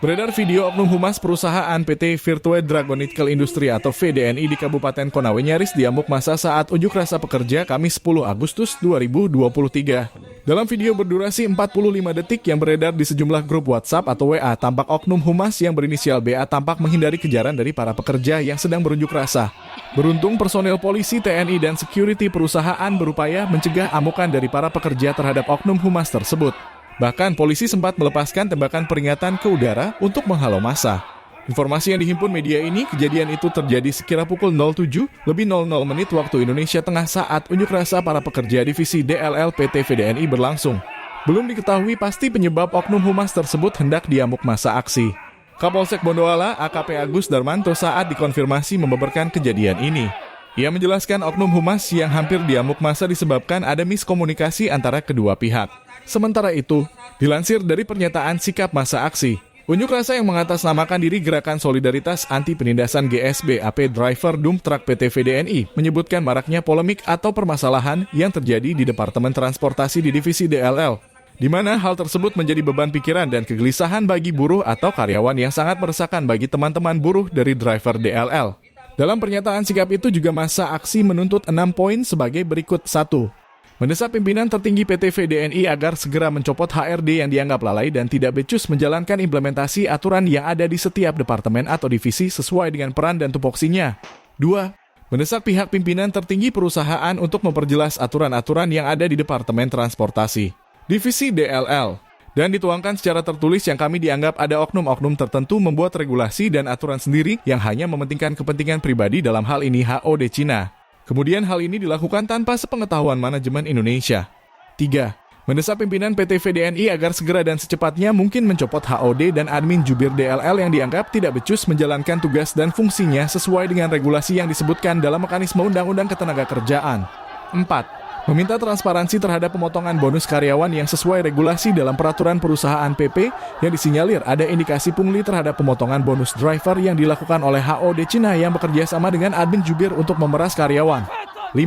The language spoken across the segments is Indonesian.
Beredar video oknum humas perusahaan PT Virtue Dragonitical Industri atau VDNI di Kabupaten Konawe nyaris diamuk massa saat unjuk rasa pekerja Kamis 10 Agustus 2023. Dalam video berdurasi 45 detik yang beredar di sejumlah grup WhatsApp atau WA, tampak oknum humas yang berinisial BA tampak menghindari kejaran dari para pekerja yang sedang berunjuk rasa. Beruntung personel polisi, TNI, dan security perusahaan berupaya mencegah amukan dari para pekerja terhadap oknum humas tersebut. Bahkan polisi sempat melepaskan tembakan peringatan ke udara untuk menghalau massa. Informasi yang dihimpun media ini, kejadian itu terjadi sekira pukul 07.00 waktu Indonesia Tengah saat unjuk rasa para pekerja divisi DLL PT VDNI berlangsung. Belum diketahui pasti penyebab oknum humas tersebut hendak diamuk massa aksi. Kapolsek Bondoala AKP Agus Darmanto saat dikonfirmasi membeberkan kejadian ini. Ia menjelaskan oknum humas yang hampir diamuk massa disebabkan ada miskomunikasi antara kedua pihak. Sementara itu, dilansir dari pernyataan sikap massa aksi, unjuk rasa yang mengatasnamakan diri Gerakan Solidaritas Anti Penindasan GSB AP Driver Dump Truck PT VDNI menyebutkan maraknya polemik atau permasalahan yang terjadi di Departemen Transportasi di Divisi DLL, di mana hal tersebut menjadi beban pikiran dan kegelisahan bagi buruh atau karyawan yang sangat meresahkan bagi teman-teman buruh dari driver DLL. Dalam pernyataan sikap itu juga massa aksi menuntut 6 poin sebagai berikut. 1. Mendesak pimpinan tertinggi PT VDNI agar segera mencopot HRD yang dianggap lalai dan tidak becus menjalankan implementasi aturan yang ada di setiap departemen atau divisi sesuai dengan peran dan tupoksinya. 2. Mendesak pihak pimpinan tertinggi perusahaan untuk memperjelas aturan-aturan yang ada di Departemen Transportasi, Divisi DLL, dan dituangkan secara tertulis yang kami dianggap ada oknum-oknum tertentu membuat regulasi dan aturan sendiri yang hanya mementingkan kepentingan pribadi, dalam hal ini HOD Cina. Kemudian hal ini dilakukan tanpa sepengetahuan manajemen Indonesia. 3. Mendesak pimpinan PT VDNI agar segera dan secepatnya mungkin mencopot HOD dan admin jubir DLL yang dianggap tidak becus menjalankan tugas dan fungsinya sesuai dengan regulasi yang disebutkan dalam mekanisme Undang-Undang Ketenagakerjaan. 4. Meminta transparansi terhadap pemotongan bonus karyawan yang sesuai regulasi dalam peraturan perusahaan PP yang disinyalir ada indikasi pungli terhadap pemotongan bonus driver yang dilakukan oleh HOD Cina yang bekerja sama dengan admin jubir untuk memeras karyawan. 5.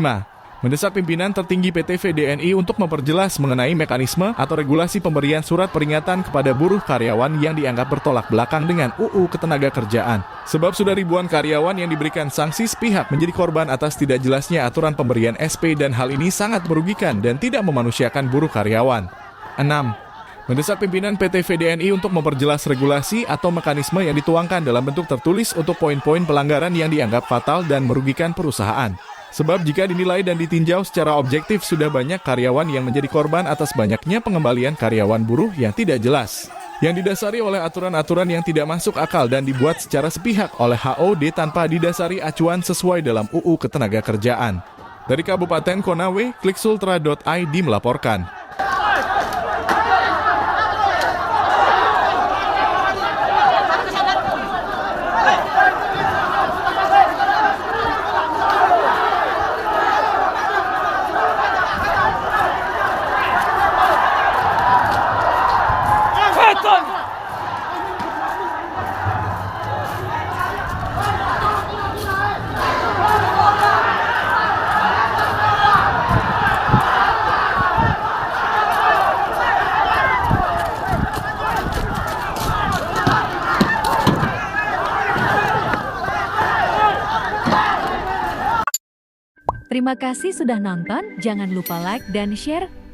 Mendesak pimpinan tertinggi PT VDNI untuk memperjelas mengenai mekanisme atau regulasi pemberian surat peringatan kepada buruh karyawan yang dianggap bertolak belakang dengan UU Ketenagakerjaan. Sebab sudah ribuan karyawan yang diberikan sanksi sepihak menjadi korban atas tidak jelasnya aturan pemberian SP dan hal ini sangat merugikan dan tidak memanusiakan buruh karyawan. 6. Mendesak pimpinan PT VDNI untuk memperjelas regulasi atau mekanisme yang dituangkan dalam bentuk tertulis untuk poin-poin pelanggaran yang dianggap fatal dan merugikan perusahaan. Sebab jika dinilai dan ditinjau secara objektif sudah banyak karyawan yang menjadi korban atas banyaknya pengembalian karyawan buruh yang tidak jelas, yang didasari oleh aturan-aturan yang tidak masuk akal dan dibuat secara sepihak oleh HOD tanpa didasari acuan sesuai dalam UU Ketenagakerjaan. Dari Kabupaten Konawe, kliksultra.id melaporkan. Terima kasih sudah nonton, jangan lupa like dan share.